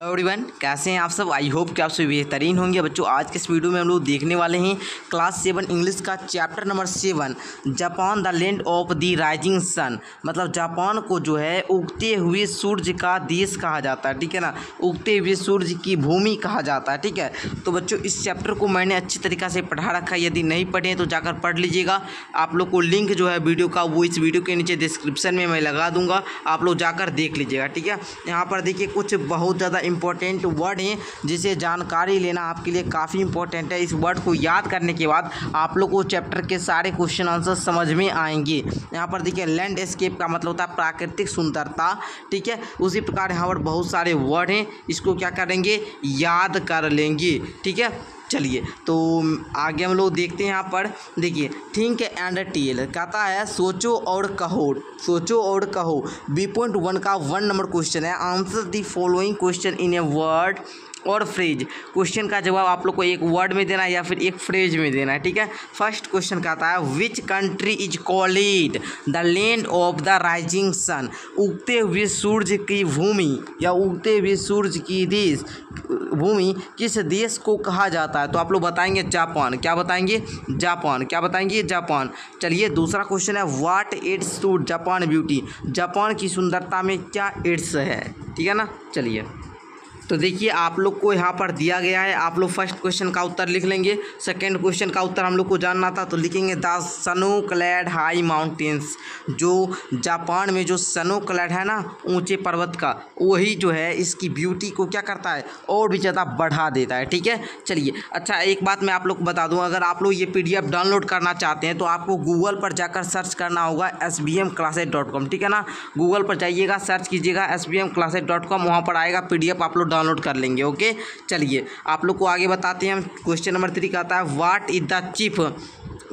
Hello everyone, कैसे हैं आप सब। आई होप कि आप सब बेहतरीन होंगे। बच्चों, आज के इस वीडियो में हम लोग देखने वाले हैं क्लास 7 इंग्लिश का chapter number 7 Japan the land of the rising sun. मतलब जापान को जो है उगते हुए सूरज का देश कहा जाता है, ठीक है ना। उगते हुए सूरज की भूमि कहा जाता है, ठीक है। तो बच्चों, इस चैप्टर को मैंने अच्छी तरीक़ा से पढ़ा रखा है। यदि नहीं पढ़े तो जाकर पढ़ लीजिएगा। आप लोग को लिंक जो है वीडियो का वो इस वीडियो के नीचे डिस्क्रिप्शन में मैं लगा दूंगा, आप लोग जाकर देख लीजिएगा, ठीक है। यहाँ पर देखिए कुछ बहुत ज़्यादा इंपॉर्टेंट वर्ड हैं जिसे जानकारी लेना आपके लिए काफ़ी इंपॉर्टेंट है। इस वर्ड को याद करने के बाद आप लोग को चैप्टर के सारे क्वेश्चन आंसर समझ में आएंगे। यहाँ पर देखिए लैंडस्केप का मतलब होता है प्राकृतिक सुंदरता, ठीक है। उसी प्रकार यहाँ पर बहुत सारे वर्ड हैं, इसको क्या करेंगे, याद कर लेंगे, ठीक है। चलिए तो आगे हम लोग देखते हैं। यहाँ पर देखिए थिंक एंड टेल कहता है सोचो और कहो, सोचो और कहो। B.1 का 1 नंबर क्वेश्चन है, answer the following question in a word और फ्रेज। क्वेश्चन का जवाब आप लोग को एक वर्ड में देना है या फिर एक फ्रेज में देना है, ठीक है। फर्स्ट क्वेश्चन कहता है which country is called the land of the rising sun. उगते हुए सूरज की भूमि या उगते हुए सूरज की देश भूमि किस देश को कहा जाता है। तो आप लोग बताएंगे जापान। क्या बताएंगे, जापान। क्या बताएंगे, जापान। चलिए दूसरा क्वेश्चन है what it's to Japan beauty. Japan की सुंदरता में क्या इट्स है, ठीक है ना। चलिए तो देखिए आप लोग को यहाँ पर दिया गया है, आप लोग फर्स्ट क्वेश्चन का उत्तर लिख लेंगे। सेकंड क्वेश्चन का उत्तर हम लोग को जानना था तो लिखेंगे the snow clad high mountains. जो जापान में जो स्नो क्लैड है ना, ऊंचे पर्वत का, वही जो है इसकी ब्यूटी को क्या करता है और भी ज़्यादा बढ़ा देता है, ठीक है। चलिए अच्छा एक बात मैं आप लोग को बता दूँ, अगर आप लोग ये PDF डाउनलोड करना चाहते हैं तो आपको गूगल पर जाकर सर्च करना होगा sbmclasses.com, ठीक है ना। गूगल पर जाइएगा, सर्च कीजिएगा sbmclasses.com, वहाँ पर आएगा PDF, आप लोग डाउनलोड कर लेंगे। ओके चलिए आप लोग को आगे बताते हैं। क्वेश्चन नंबर 3 का आता है what is the chief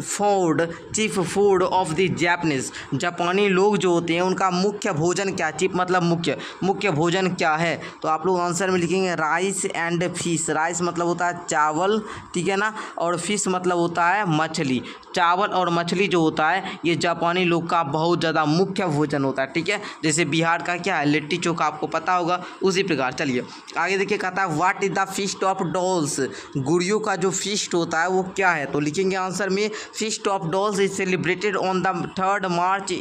food of the Japanese. जापानी लोग जो होते हैं उनका मुख्य भोजन क्या, चीफ मतलब मुख्य भोजन क्या है। तो आप लोग आंसर में लिखेंगे राइस एंड फिश। राइस मतलब होता है चावल, ठीक है ना, और फिश मतलब होता है मछली। चावल और मछली जो होता है ये जापानी लोग का बहुत ज़्यादा मुख्य भोजन होता है, ठीक है। जैसे बिहार का क्या है, लिट्टी चोखा, आपको पता होगा, उसी प्रकार। चलिए आगे देखिए कहता है what is the feast of dolls. गुड़ियों का जो फीस्ट होता है वो क्या है। तो लिखेंगे आंसर में feast of dolls is celebrated on the 3rd March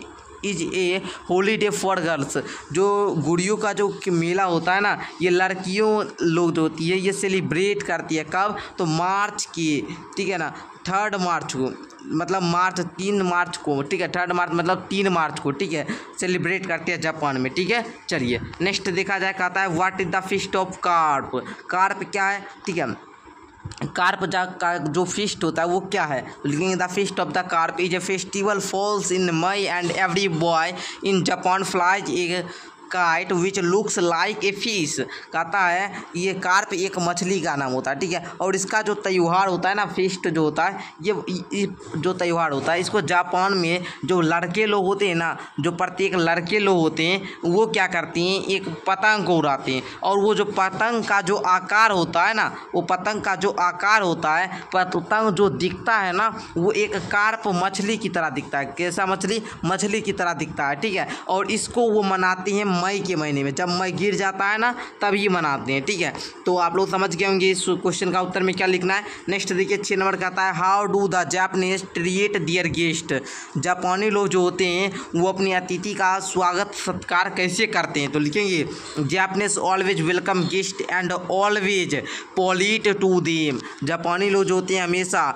is a holiday for girls. जो गुड़ियों का जो मेला होता है ना, ये लड़कियों लोग जो होती है ये सेलिब्रेट करती है। कब, तो मार्च की, ठीक है ना, 3rd मार्च को, मतलब मार्च 3 मार्च को, ठीक है। 3rd मार्च मतलब 3 मार्च को, ठीक है, सेलिब्रेट करते हैं जापान में, ठीक है। चलिए नेक्स्ट देखा जाए, कहता है what is the feast of carp. Carp क्या है, ठीक है। कार्प का जो फीस्ट होता है वो क्या है। तो लिखेंगे the feast of the carp is a festival falls in May and every boy in Japan flies a kite which looks like a fish. कहता है ये कार्प एक मछली का नाम होता है, ठीक है। और इसका जो त्यौहार होता है ना, फेस्ट जो होता है, ये जो त्यौहार होता है इसको जापान में जो लड़के लोग होते हैं ना, जो प्रत्येक लड़के लोग होते हैं वो क्या करते हैं, एक पतंग को उड़ाते हैं। और वो जो पतंग का जो आकार होता है ना, वो पतंग का जो आकार होता है, पतंग जो दिखता है ना, वो एक कार्प मछली की तरह दिखता है। कैसा मछली, मछली की तरह दिखता है, ठीक है। और इसको वो मनाते हैं मई के महीने में, जब मई गिर जाता है ना तभी मनाते हैं, ठीक है। तो आप लोग समझ गए होंगे इस क्वेश्चन का उत्तर में क्या लिखना है। नेक्स्ट देखिए 6 नंबर का आता है how do the Japanese treat their guest. जापानी लोग जो होते हैं वो अपने अतिथि का स्वागत सत्कार कैसे करते हैं। तो लिखेंगे Japanese always welcome guest and always polite to them. जापानी लोग जो होते हैं हमेशा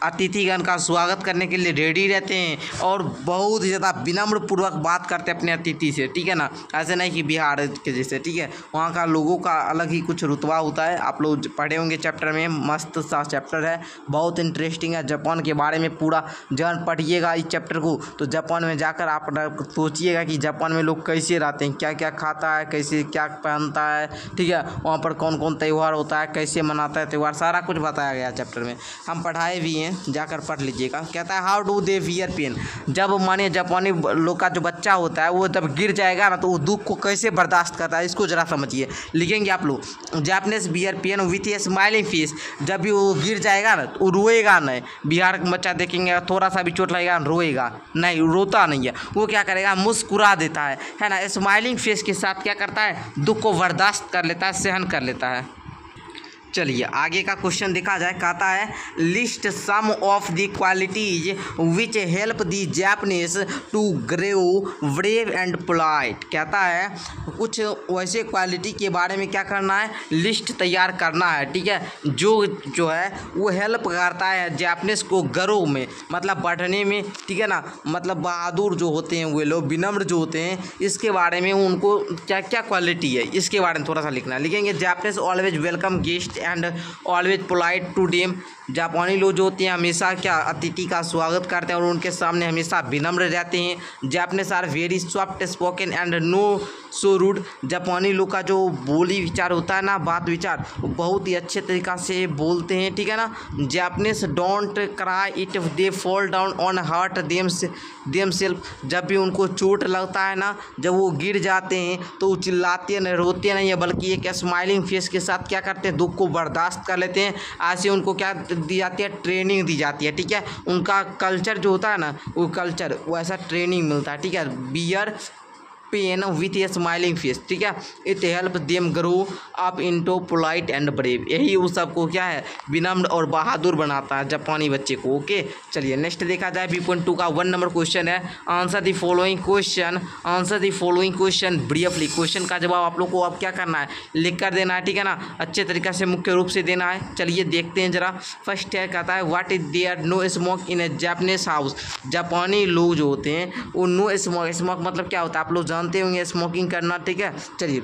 अतिथिगण का स्वागत करने के लिए रेडी रहते हैं और बहुत ज़्यादा विनम्र पूर्वक बात करते हैं अपने अतिथि से, ठीक है ना। ऐसे नहीं कि बिहार के जैसे, ठीक है। वहाँ का लोगों का अलग ही कुछ रुतबा होता है। आप लोग पढ़े होंगे चैप्टर में, मस्त सा चैप्टर है, बहुत इंटरेस्टिंग है। जापान के बारे में पूरा जान पढ़िएगा इस चैप्टर को, तो जापान में जाकर आप सोचिएगा कि जापान में लोग कैसे रहते हैं, क्या क्या खाता है, कैसे क्या पहनता है, ठीक है। वहाँ पर कौन कौन त्यौहार होता है, कैसे मनाता है त्यौहार, सारा कुछ बताया गया चैप्टर में, हम पढ़ाए भी हैं, जाकर पढ़ लीजिएगा। कहता है how do they wear pain. जब माने जापानी लोग का जो बच्चा होता है वो जब गिर जाएगा ना तो वो दुख को कैसे बर्दाश्त करता है, इसको ज़रा समझिए। लिखेंगे आप लोग Japanese bear pain with a smiling face. जब भी वो गिर जाएगा ना तो वो रोएगा नहीं। बिहार का बच्चा देखेंगे थोड़ा सा भी चोट लगेगा रोएगा नहीं, रोता नहीं है, वो क्या करेगा मुस्कुरा देता है ना। स्माइलिंग फेस के साथ क्या करता है, दुख को बर्दाश्त कर लेता है, सहन कर लेता है। चलिए आगे का क्वेश्चन देखा जाए। कहता है list some of the qualities which help the Japanese to grow brave and polite. कहता है कुछ वैसे क्वालिटी के बारे में क्या करना है, लिस्ट तैयार करना है, ठीक है, जो है वो हेल्प करता है जापानीज को ग्रो में, मतलब बढ़ने में, ठीक है ना। मतलब बहादुर जो होते हैं वे लोग, विनम्र जो होते हैं, इसके बारे में उनको क्या क्या क्वालिटी है इसके बारे में थोड़ा सा लिखना है। लिखेंगे Japanese always welcome guest and always polite to them. जापानी लोग जो होते हैं हमेशा क्या अतिथि का स्वागत करते हैं और उनके सामने हमेशा विनम्र रहते हैं। Japanese are very soft spoken and no so rude. जापानी लोग का जो बोली विचार होता है ना, बात विचार, वो बहुत ही अच्छे तरीक़ा से बोलते हैं, ठीक है ना। Japanese don't cry it they fall down on heart them self. जब भी उनको चोट लगता है ना, जब वो गिर जाते हैं तो वो चिल्लाते नहीं, रोते नहीं है, बल्कि एक स्माइलिंग फेस के साथ क्या करते हैं, दुख को बर्दाश्त कर लेते हैं। ऐसे उनको क्या दी जाती है, ट्रेनिंग दी जाती है, ठीक है। उनका कल्चर जो होता है ना, वो कल्चर वैसा ट्रेनिंग मिलता है, ठीक है। Bear pain with a smiling face, ठीक है, it help them grow up into polite and brave. यही उस सबको क्या है, विनम्र और बहादुर बनाता है जापानी बच्चे को। ओके चलिए नेक्स्ट देखा जाए। B.2 का 1 नंबर क्वेश्चन है, answer the following question, answer the following question briefly. Question का जवाब आप लोग को अब क्या करना है, लिख कर देना है, ठीक है ना, अच्छे तरीके से मुख्य रूप से देना है। चलिए देखते हैं जरा। फर्स्ट है कहता है what is there no smoke in a Japanese house. जापानी लोग जो होते हैं वो नो स्मोक, स्मोक मतलब क्या होता है आप लोग जानते होंगे, स्मोकिंग करना, ठीक है। चलिए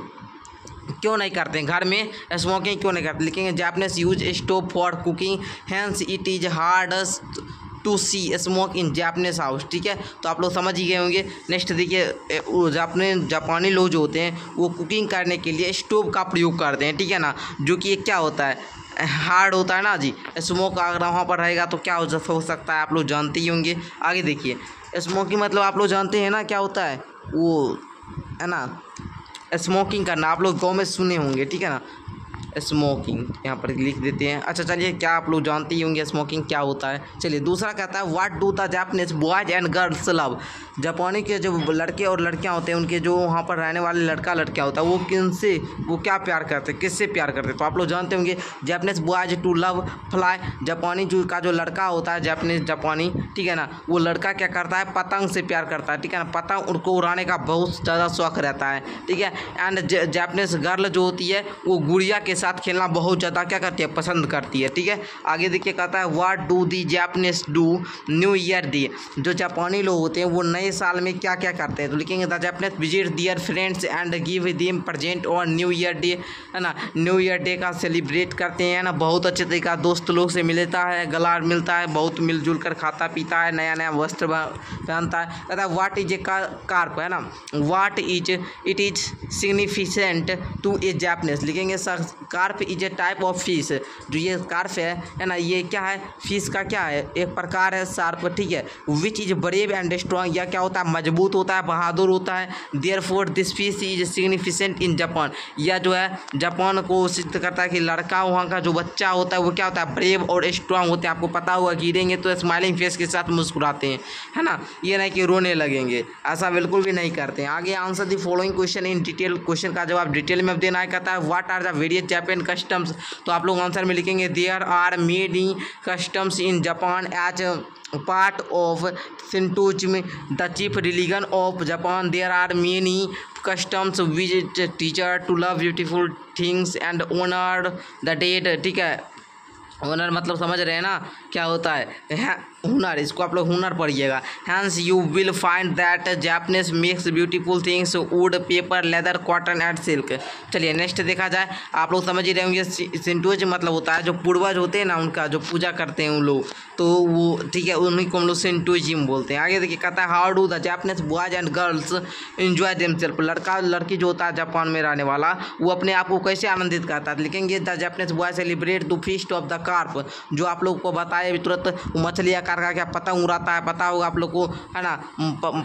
क्यों नहीं करते हैं घर में स्मोकिंग, क्यों नहीं करते। लिखेंगे Japanese use stove for cooking hence it is hard to see smoke in Japanese house, ठीक है। तो आप लोग समझ ही गए होंगे। नेक्स्ट देखिए जापानी लोग जो होते हैं वो कुकिंग करने के लिए स्टोव का प्रयोग करते हैं, ठीक है ना, जो कि क्या होता है, हार्ड होता है ना जी। स्मोक अगर वहाँ पर रहेगा तो क्या हो सकता है आप लोग जानते ही होंगे। आगे देखिए स्मोकिंग मतलब आप लोग जानते हैं ना क्या होता है, वो है ना स्मोकिंग करना, आप लोग गाँव में सुने होंगे, ठीक है ना। स्मोकिंग यहाँ पर लिख देते हैं। अच्छा चलिए क्या आप लोग जानते ही होंगे स्मोकिंग क्या होता है। चलिए दूसरा कहता है what do the Japanese boys and girls love. जापानी के जो लड़के और लड़कियाँ होते हैं, उनके जो वहाँ पर रहने वाले लड़का लड़कियाँ होता है, वो किनसे, वो क्या प्यार करते हैं, किससे प्यार करते हैं। तो आप लोग जानते होंगे Japanese boys to love fly. जापानी जो लड़का होता है जापानी, ठीक है ना, वो लड़का क्या करता है, पतंग से प्यार करता है, ठीक है ना, पतंग उनको उड़ाने का बहुत ज़्यादा शौक रहता है, ठीक है। एंड जापानीज गर्ल जो होती है वो गुड़िया के साथ खेलना बहुत ज़्यादा क्या करती है, पसंद करती है, ठीक है। आगे देखिए कहता है what do the Japanese do new year day. जो जापानी लोग होते हैं वो नए साल में क्या क्या करते हैं। तो लिखेंगे the Japanese visit their friends and give them present on new year day, है ना। न्यू ईयर डे का सेलिब्रेट करते हैं ना, बहुत अच्छे तरीका दोस्त लोग से मिलता है, गला मिलता है, बहुत मिलजुल कर खाता पीता है, नया नया वस्त्र पहनता है। कहता है व्हाट इज ए कार्प, है ना, what is it is significant to a Japanese. लिखेंगे carp is a type of fish. जो ये कार्प है ना, ये क्या है, फिश का क्या है, एक प्रकार है शार्प, ठीक है। Which is brave and strong, या क्या होता है, मजबूत होता है, बहादुर होता है। Therefore this fish is significant in Japan. या जो है जापान को सिद्ध करता है कि लड़का वहाँ का जो बच्चा होता है वो क्या होता है, ब्रेव और स्ट्रॉन्ग होते हैं। आपको पता हुआ गिरेंगे तो स्माइलिंग फेस के साथ मुस्कुराते हैं, है ना, ये नहीं कि रोने लगेंगे, ऐसा बिल्कुल भी नहीं करते हैं। आगे answer the following question in detail. क्वेश्चन का जवाब डिटेल में देना है। कहता है what are the various Japan customs. तो आप लोग आंसर में लिखेंगे there are many customs in Japan as part of Shintoism, the chief religion of Japan. There are many customs which teacher to love beautiful things and honor the dead, ठीक है। हुनर मतलब समझ रहे हैं ना क्या होता है, हुनर, इसको आप लोग हुनर पढ़िएगा। Hence you will find that Japanese makes beautiful things wood paper leather cotton and silk. चलिए नेक्स्ट देखा जाए। आप लोग समझ ही रहे होंगे शिंटोइज्म मतलब होता है जो पूर्वज होते हैं ना, उनका जो पूजा करते हैं उन लोग, तो वो ठीक है, उन्हीं को हम लोग शिंटोइज्म बोलते हैं। आगे देखिए कहता है how do the Japanese boys and girls enjoy themself. लड़का लड़की जो होता है जापान में रहने वाला, वो अपने आप को कैसे आनंदित करता है। लिखेंगे the Japanese boy celebrate the feast of the carp. जो आप लोग को बताए तुरंत, मछलियाँ प्रकार का क्या पतंग उड़ाता है, पता होगा आप लोग को, है ना।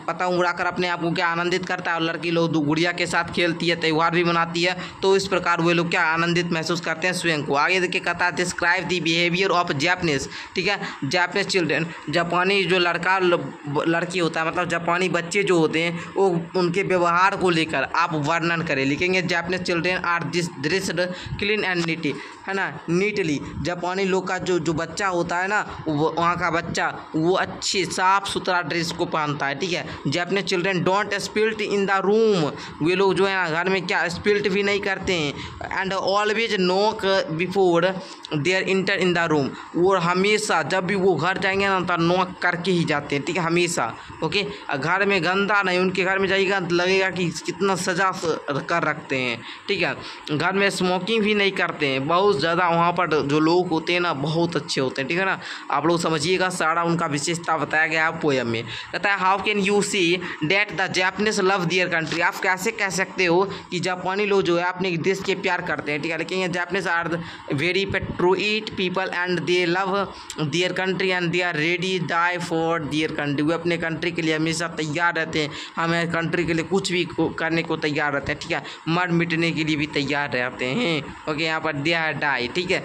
पतंग उड़ाकर अपने आप को क्या आनंदित करता है, और लड़की लोग गुड़िया के साथ खेलती है, त्यौहार भी मनाती है, तो इस प्रकार वे लोग क्या आनंदित महसूस करते हैं स्वयं को। आगे देखिए कहता है describe the behaviour of Japanese, ठीक है, जैपनीज चिल्ड्रेन, जापानी जो लड़का लड़की होता है, मतलब जापानी बच्चे जो होते हैं वो उनके व्यवहार को लेकर आप वर्णन करें। लिखेंगे Japanese children are dressed clean and neat, है ना, नीटली। जापानी लोग का जो बच्चा होता है ना, वहाँ का बच्चा वो अच्छी साफ सुथरा ड्रेस को पहनता है, ठीक है। Japanese children don't spilt in the room, वे लोग जो है ना घर में क्या स्पिल्ट भी नहीं करते हैं। And always knock before their enter in the room, वो हमेशा जब भी वो घर जाएंगे ना तो नॉक करके ही जाते हैं, ठीक है, हमेशा। ओके, घर में गंदा नहीं, उनके घर में जाइएगा लगेगा कि कितना सजा कर रखते हैं, ठीक है। घर में स्मोकिंग भी नहीं करते हैं, बहुत ज़्यादा वहाँ पर जो लोग होते हैं ना बहुत अच्छे होते हैं, ठीक है ना। आप लोग समझिएगा, सारा उनका विशेषता बताया गया है पोएम में। कहता है how can you see that the Japanese love their country, आप कैसे कह सकते हो कि जापानी लोग जो है अपने देश के प्यार करते हैं, ठीक है। लेकिन Japanese are very patriot people and they love their country and they are ready die for their country, वे अपने कंट्री के लिए हमेशा तैयार रहते हैं, हमें कंट्री के लिए कुछ भी करने को तैयार रहते हैं, ठीक है, मर मिटने के लिए भी तैयार रहते हैं। ओके, यहाँ पर दे आर डाई, ठीक है।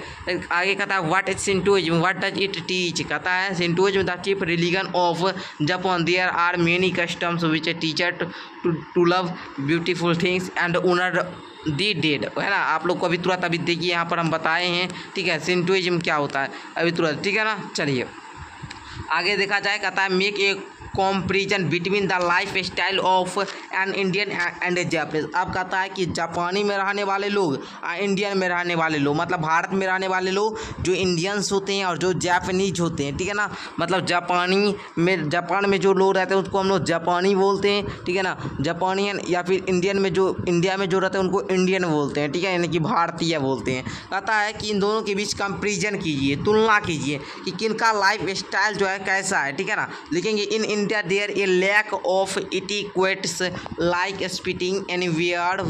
आगे कहता है what is Shintoism, what does it teach, कहता है Shintoism the chief religion of Japan, there are many customs which teacher to love beautiful things and honour the dead, है ना। आप लोग को अभी तुरंत अभी देखिए यहाँ पर हम बताए हैं, ठीक है, शिंटोइज्म क्या होता है अभी तुरंत, ठीक है ना। चलिए आगे देखा जाए, कहता है make a comparison between the life style of an Indian and A Japanese. अब कहता है कि जापानी में रहने वाले लोग इंडियन में रहने वाले लोग, मतलब भारत में रहने वाले लोग जो इंडियंस होते हैं और जो जापानीज होते हैं, ठीक है ना। मतलब जापान में जो लोग रहते हैं उसको हम लोग जापानी बोलते हैं, ठीक है ना, जापानियन, या फिर इंडियन में जो इंडिया में जो रहते हैं उनको इंडियन बोलते हैं, ठीक है, यानी कि भारतीय बोलते हैं। कहता है कि इन दोनों के बीच कंपेरिजन कीजिए, तुलना कीजिए कि किनका लाइफ स्टाइल जो है कैसा है, ठीक है ना। लिखेंगे in India there a lack of etiquettes like spitting anywhere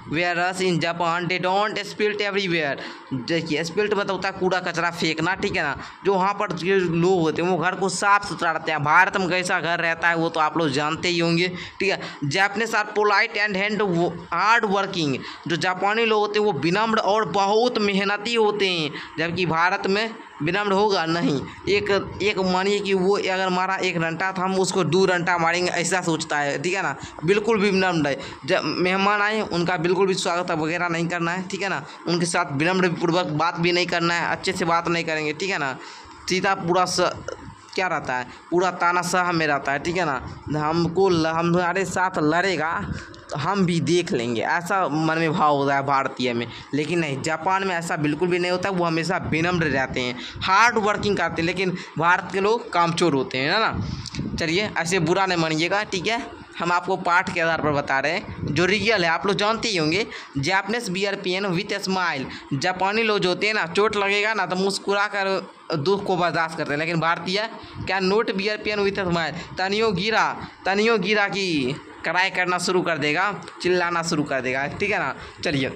whereas in Japan they don't spilt everywhere. देखिए स्पिल्ट मतलब होता है कूड़ा कचरा फेंकना, ठीक है ना। जो वहाँ पर जो लोग होते हैं वो घर को साफ सुथरा रखते हैं। भारत में कैसा घर रहता है वो तो आप लोग जानते ही होंगे, ठीक है। Japanese are polite and hard working, जो जापानी लोग होते हैं वो विनम्र और बहुत मेहनती होते हैं, जबकि भारत में विनम्र होगा नहीं। एक मानिए कि वो अगर मारा एक डंटा तो हम उसको 2 डंटा मारेंगे, ऐसा सोचता है, ठीक है ना। बिल्कुल भी विनम्र नहीं, जब मेहमान आए उनका बिल्कुल भी स्वागत वगैरह नहीं करना है, ठीक है ना। उनके साथ विनम्र पूर्वक बात भी नहीं करना है, अच्छे से बात नहीं करेंगे, ठीक है ना। सीधा पूरा क्या रहता है, पूरा तानाशाह में रहता है, ठीक है ना। हमारे साथ लड़ेगा तो हम भी देख लेंगे, ऐसा मन में भाव होता है भारतीय में। लेकिन नहीं, जापान में ऐसा बिल्कुल भी नहीं होता, वो हमेशा विनम्र रहते हैं, हार्ड वर्किंग करते हैं। लेकिन भारत के लोग कामचोर होते हैं, है ना। चलिए ऐसे बुरा नहीं मानिएगा, ठीक है। हम आपको पाठ के आधार पर बता रहे हैं जो रियल है, आप लोग जानते ही होंगे। Japanese bear pain with a smile, जापानी लोग जो होते हैं ना, चोट लगेगा ना तो मुस्कुरा कर दुख को बर्दाश्त करते हैं। लेकिन भारतीय क्या not bear pain with a smile, तनियो गिरा की कराई करना शुरू कर देगा, चिल्लाना शुरू कर देगा, ठीक है ना। चलिए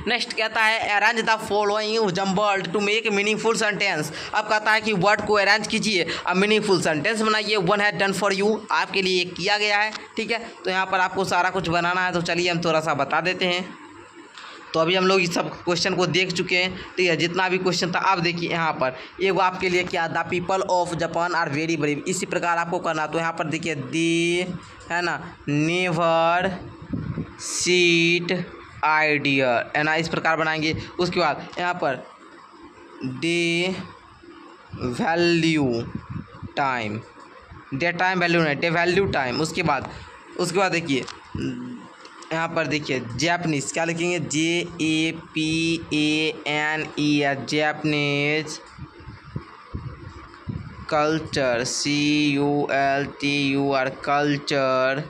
नेक्स्ट कहता है arrange the following jumbled to make meaningful sentence. अब कहता है कि वर्ड को अरेंज कीजिए, अब मीनिंगफुल सेंटेंस बनाइए। One has done for you, आपके लिए किया गया है, ठीक है। तो यहाँ पर आपको सारा कुछ बनाना है, तो चलिए हम थोड़ा सा बता देते हैं। तो अभी हम लोग इस सब क्वेश्चन को देख चुके हैं, ठीक है, जितना भी क्वेश्चन था। आप देखिए यहाँ पर एक आपके लिए क्या, the people of Japan are very brave, इसी प्रकार आपको करना। तो यहाँ पर देखिए दे, है ना, नेवर सीट आइडिया, है ना, इस प्रकार बनाएंगे। उसके बाद यहाँ per day value time, day time value नहीं, डे वैल्यू टाइम। उसके बाद देखिए यहाँ पर देखिए जापानीज क्या लिखेंगे, JAPANES, Japanese culture, CULTUR culture.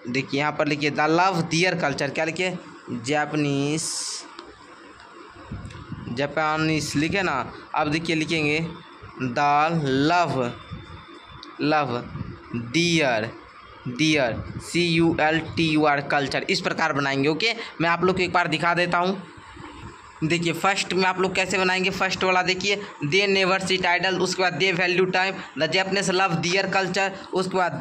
देखिए यहाँ पर लिखिए द लव दियर कल्चर, क्या लिखिए, जापानीज लिखे ना। अब देखिए लिखेंगे the love their CULTUR culture, इस प्रकार बनाएंगे। ओके, मैं आप लोग को एक बार दिखा देता हूँ। देखिए फर्स्ट में आप लोग कैसे बनाएंगे, फर्स्ट वाला देखिए, दे नेवर सिट आइडल, उसके बाद they value time, the Japanese love their culture, उसके बाद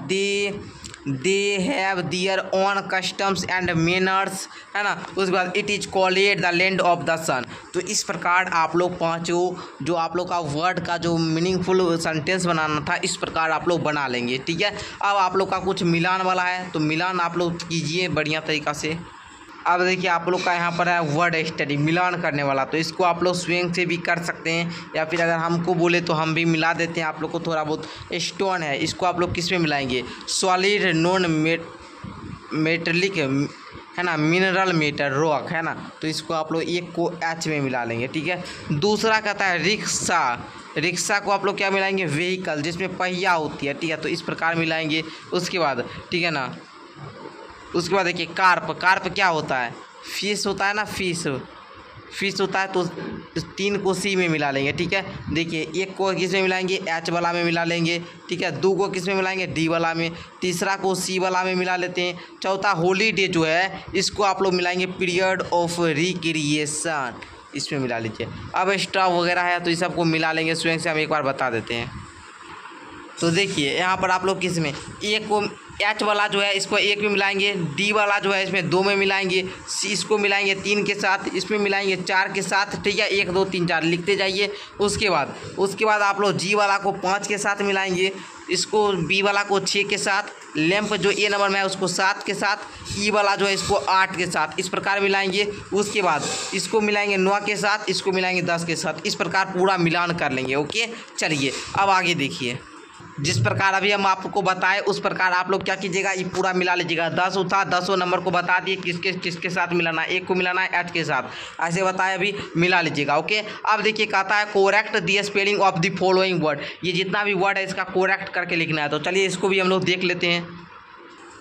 they have their own customs and manners, है ना, उसके बाद it is called the land of the sun. तो इस प्रकार आप लोग पाँचों जो आप लोग का वर्ड का जो मीनिंगफुल सेंटेंस बनाना था, इस प्रकार आप लोग बना लेंगे, ठीक है। अब आप लोग का कुछ मिलान वाला है, तो मिलान आप लोग कीजिए बढ़िया तरीक़ा से। अब देखिए आप लोग का यहाँ पर है वर्ड स्टडी, मिलान करने वाला, तो इसको आप लोग स्वयं से भी कर सकते हैं, या फिर अगर हमको बोले तो हम भी मिला देते हैं आप लोग को थोड़ा बहुत। स्टोन है, इसको आप लोग किस में मिलाएंगे, सॉलिड नॉन मेटलिक, है ना, मिनरल मेटर रॉक, है ना, तो इसको आप लोग एक को एच में मिला लेंगे, ठीक है। दूसरा कहता है रिक्शा, रिक्शा को आप लोग क्या मिलाएंगे, व्हीकल, जिसमें पहिया होती है, ठीक है, तो इस प्रकार मिलाएंगे। उसके बाद ठीक है ना, उसके बाद देखिए कार्प, कार्प क्या होता है, फिश होता है ना, फिश होता है, तो 3 को सी में मिला लेंगे, ठीक है। देखिए एक को किस में मिलाएंगे, एच वाला में मिला लेंगे, ठीक है। 2 को किस में मिलाएंगे, डी वाला में, तीसरा को सी वाला में मिला लेते हैं। चौथा हॉलीडे जो है, इसको आप लोग मिलाएंगे पीरियड ऑफ रिक्रिएशन, इसमें मिला लीजिए। अब एक्स्ट्रा वगैरह है तो इस सबको मिला लेंगे, स्वयं से हम एक बार बता देते हैं। तो देखिए यहाँ पर आप लोग किस में, एक को एच वाला जो है इसको 1 में मिलाएंगे, डी वाला जो है इसमें 2 में मिलाएंगे, सी इसको मिलाएंगे 3 के साथ, इसमें मिलाएंगे 4 के साथ, ठीक है, 1 2 3 4 लिखते जाइए। उसके बाद आप लोग जी वाला को 5 के साथ मिलाएंगे, इसको बी वाला को 6 के साथ, लैंप जो ए नंबर में है उसको 7 के साथ, ई वाला जो है इसको 8 के साथ, इस प्रकार मिलाएंगे। उसके बाद इसको मिलाएंगे 9 के साथ, इसको मिलाएंगे 10 के साथ, इस प्रकार पूरा मिलान कर लेंगे। ओके चलिए अब आगे देखिए, जिस प्रकार अभी हम आपको बताएं उस प्रकार आप लोग क्या कीजिएगा, ये पूरा मिला लीजिएगा। 10 था, 10 नंबर को बता दिए किसके साथ मिलाना है, एक को मिलाना है एच के साथ, ऐसे बताया, अभी मिला लीजिएगा। ओके अब देखिए कहता है correct the spelling of the following word, ये जितना भी वर्ड है इसका कोरेक्ट करके लिखना है। तो चलिए इसको भी हम लोग देख लेते हैं।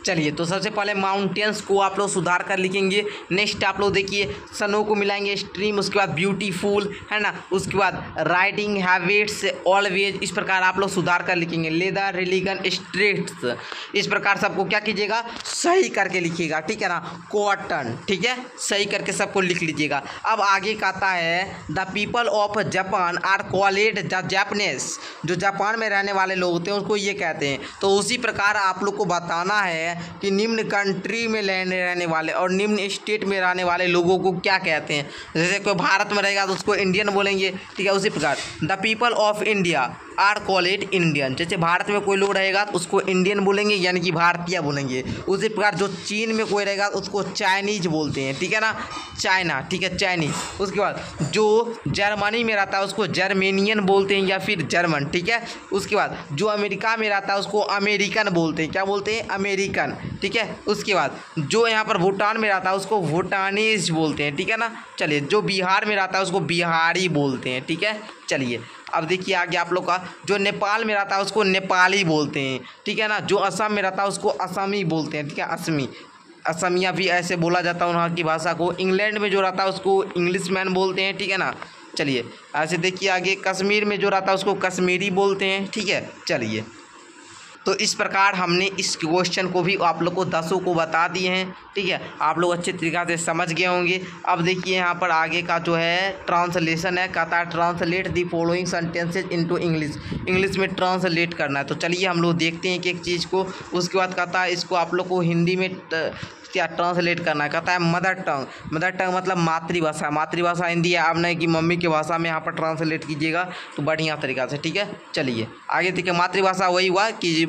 चलिए तो सबसे पहले माउंटेन्स को आप लोग सुधार कर लिखेंगे। नेक्स्ट आप लोग देखिए सनो को मिलाएंगे स्ट्रीम, उसके बाद ब्यूटीफुल, है ना, उसके बाद राइडिंग हैबिट्स ऑलवेज, इस प्रकार आप लोग सुधार कर लिखेंगे। लेदर रिलीगन स्ट्रिक्ट्स, इस प्रकार सबको क्या कीजिएगा, सही करके लिखिएगा, ठीक है ना। कॉटन, ठीक है, सही करके सबको लिख लीजिएगा। अब आगे कहता है the people of Japan are called the Japanese, जो जापान में रहने वाले लोग होते हैं उसको ये कहते हैं। तो उसी प्रकार आप लोग को बताना है कि निम्न कंट्री में रहने वाले और निम्न स्टेट में रहने वाले लोगों को क्या कहते हैं। जैसे कोई भारत में रहेगा तो उसको इंडियन बोलेंगे, ठीक है। उसी प्रकार the people of India are called Indian, जैसे भारत में कोई लोग रहेगा तो उसको इंडियन बोलेंगे, यानी कि भारतीय बोलेंगे। उसी प्रकार जो चीन में कोई रहेगा उसको चाइनीज बोलते हैं, ठीक है ना, चाइना, ठीक है, चाइनीज। उसके बाद जो जर्मनी में रहता है उसको जर्मेनियन बोलते हैं या फिर जर्मन, ठीक है। उसके बाद जो अमेरिका में रहता है उसको अमेरिकन बोलते हैं, क्या बोलते हैं, अमेरिकन, ठीक है। उसके बाद जो यहाँ पर भूटान में रहता है उसको भूटानीज बोलते हैं, ठीक है ना। चलिए जो बिहार में रहता है उसको बिहारी बोलते हैं, ठीक है। चलिए अब देखिए आगे आप लोग का, जो नेपाल में रहता है उसको नेपाली बोलते हैं, ठीक है ना। जो असम में रहता है उसको असमी बोलते हैं, ठीक है, असमी, असमिया भी ऐसे बोला जाता है वहाँ की भाषा को। इंग्लैंड में जो रहता है उसको इंग्लिश मैन बोलते हैं, ठीक है ना। चलिए ऐसे देखिए आगे, कश्मीर में जो रहता है उसको कश्मीरी बोलते हैं, ठीक है। चलिए तो इस प्रकार हमने इस क्वेश्चन को भी आप लोग को 10 को बता दिए हैं, ठीक है। आप लोग अच्छे तरीक़ा से समझ गए होंगे। अब देखिए यहाँ पर आगे का जो है ट्रांसलेशन है, कहता है translate the following sentences into English, English में ट्रांसलेट करना है। तो चलिए हम लोग देखते हैं एक चीज़ को। उसके बाद कहता है इसको आप लोग को हिंदी में क्या ट्रांसलेट करना है, कहता है मदर टंग, मदर टंग मतलब मातृभाषा, मातृभाषा हिंदी है, आपने कि मम्मी की भाषा में यहाँ पर ट्रांसलेट कीजिएगा तो बढ़िया तरीक़ा से, ठीक है। चलिए आगे देखिए, मातृभाषा वही हुआ कि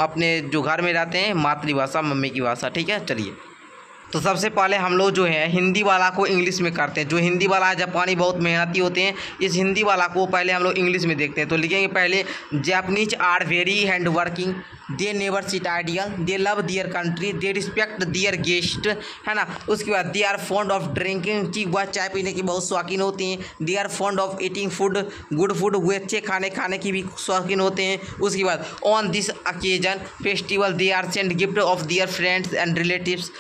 अपने जो घर में रहते हैं मातृभाषा मम्मी की भाषा, ठीक है। चलिए तो सबसे पहले हम लोग जो है हिंदी वाला को इंग्लिश में करते हैं। जो हिंदी वाला है, जापानी बहुत मेहनती होते हैं, इस हिंदी वाला को पहले हम लोग इंग्लिश में देखते हैं। तो लिखेंगे पहले, Japanese are very hand working, they never sit ideal, they love their country, they respect their guest, है ना। उसके बाद they are fond of drinking, ठीक, वह चाय पीने की बहुत शौकीन होते हैं। They are fond of eating food, good food, वे अच्छे खाने की भी शौकीन होते हैं। उसके बाद on this occasion festival they are send gift of their friends and relatives,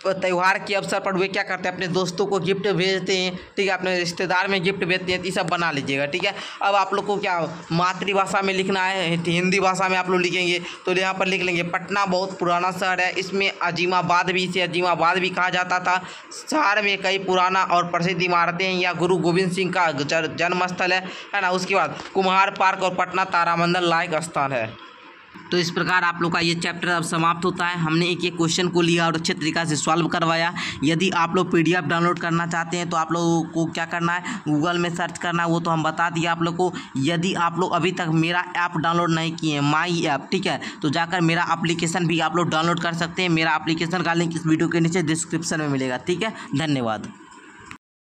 त्यौहार के अवसर पर वे क्या करते हैं, अपने दोस्तों को गिफ्ट भेजते हैं, ठीक है, अपने रिश्तेदार में गिफ्ट भेजते हैं, तो ये सब बना लीजिएगा, ठीक है। अब आप लोग को क्या मातृभाषा में लिखना है, हिंदी भाषा में आप लोग लिखेंगे, तो यहाँ पर लिख लेंगे पटना बहुत पुराना शहर है, इसमें अजीमाबाद भी, इसे अजीमाबाद भी कहा जाता था। शहर में कई पुराना और प्रसिद्ध इमारतें हैं, या गुरु गोविंद सिंह का जन्म स्थल है ना। उसके बाद कुम्हार पार्क और पटना तारामंडल लायक स्थान है। तो इस प्रकार आप लोग का ये चैप्टर अब समाप्त होता है। हमने एक एक क्वेश्चन को लिया और अच्छे तरीक़ा से सॉल्व करवाया। यदि आप लोग PDF डाउनलोड करना चाहते हैं तो आप लोगों को क्या करना है, गूगल में सर्च करना है, वो तो हम बता दिए आप लोग को। यदि आप लोग अभी तक मेरा ऐप डाउनलोड नहीं किए हैं, माई ऐप, ठीक है, तो जाकर मेरा एप्लीकेशन भी आप लोग डाउनलोड कर सकते हैं। मेरा एप्लीकेशन का लिंक इस वीडियो के नीचे डिस्क्रिप्शन में मिलेगा, ठीक है। धन्यवाद।